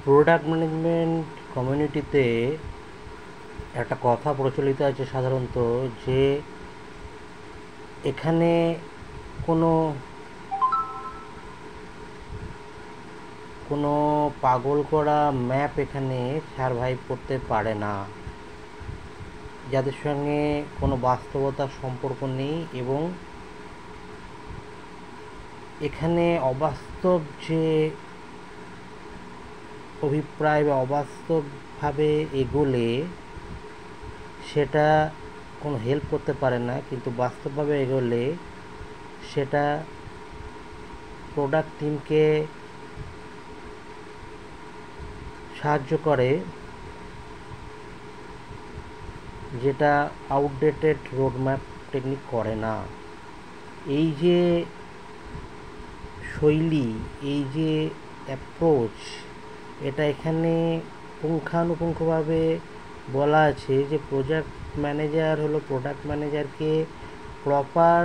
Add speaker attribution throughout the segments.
Speaker 1: Product management কমিউনিটিতে একটা কথা প্রচলিত আছে সাধারণত, যে এখানে কোনো কোনো পাগল করা ম্যাপ এখানে সারভাইভ করতে পারে না, যাদের সঙ্গে কোনো বাস্তবতার সম্পর্ক নেই এবং এখানে অবাস্তব যে অভিপ্রায় বা অবাস্তবভাবে এগোলে সেটা কোনো হেল্প করতে পারে না, কিন্তু বাস্তবভাবে এগোলে সেটা প্রোডাক্ট টিমকে সাহায্য করে, যেটা আউটডেটেড রোডম্যাপ টেকনিক করে না। এই যে শৈলী, এই যে অ্যাপ্রোচ, এটা এখানে পুঙ্খানুপুঙ্খভাবে বলা আছে যে প্রোজেক্ট ম্যানেজার হলো প্রোডাক্ট ম্যানেজারকে প্রপার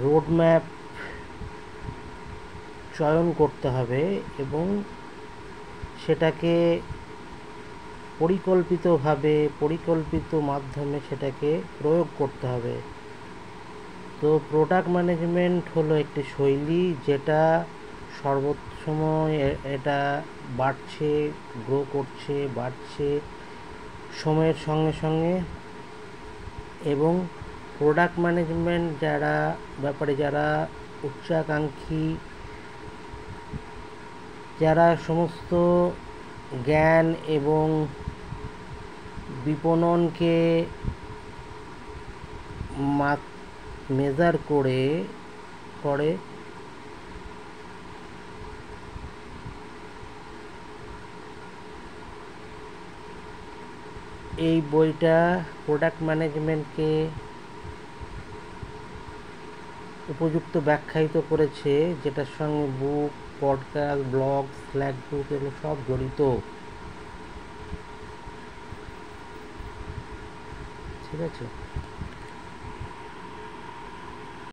Speaker 1: রোডম্যাপ চয়ন করতে হবে এবং সেটাকে পরিকল্পিত মাধ্যমে সেটাকে প্রয়োগ করতে হবে। তো প্রোডাক্ট ম্যানেজমেন্ট হলো একটি শৈলী যেটা সর্বসময় এটা গ্রো বাড়ছে সময়ের সঙ্গে সঙ্গে। এবং প্রোডাক্ট ম্যানেজমেন্ট যারা উচ্চাকাঙ্ক্ষী, যারা সমস্ত জ্ঞান এবং বিপণনকে মেজার করে এই বইটা প্রোডাক্ট ম্যানেজমেন্টকে উপযুক্ত ব্যাখ্যায়িত করেছে, যেটার সঙ্গে বুক, পডকাস্ট, ব্লগ, স্ল্যাক গ্রুপ এগুলো সব জড়িত। ঠিক আছে।